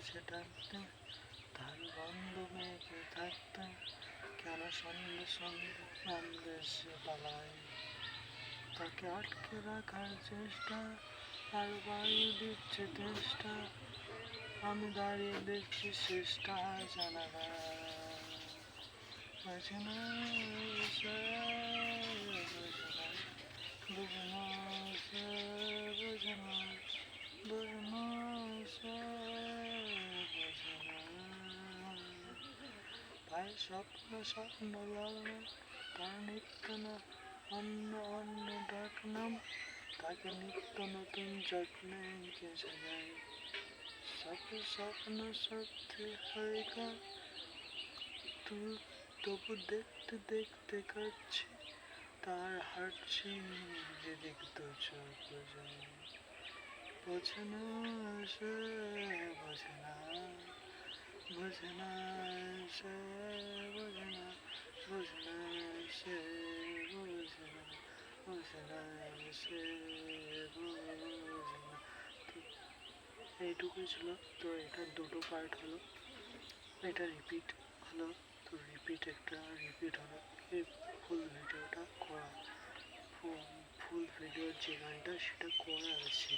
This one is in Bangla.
সে ডাকতে, তার বন্ধ মেয়েকে থাকতে, কেন সন্ধ্যে সন্ধ্যে নামলে সে পালায়। তাকে আটকে রাখার চেষ্টা, আর বাড়িয়ে দিচ্ছে তেষ্টা, আমি দাঁড়িয়ে দেখছি শেষটা জানালা। বোঝে না সে, বোঝে না, বোঝে না সে, বোঝে না, বোঝে না সে, বোঝে না। তাই স্বপ্ন স্বপ্ন লালনা, তার নিত্য না অন্য অন্য ডাক নাম, তাকে নিত্য নতুন যত্নে কে সাজায়। স্বপ্ন স্বপ্ন সত্যি হয় গা, তবু দেখতে দেখতে কাটছি, তার হাঁটছি যেদিক দু চোখ যায়। বোঝে না সে, বোঝে না, বোঝে না সে, বোঝে না, বোঝে না সে, বোঝে না, বোঝে না সে, বোঝে না। এইটুকুই ছিল। তো এটা দুটো পার্ট হলো, এটা রিপিট হলো। তো রিপিট হলো, এই ফুল ভিডিওটা করা, ফুল ভিডিওর যে গানটা সেটা করা আছে।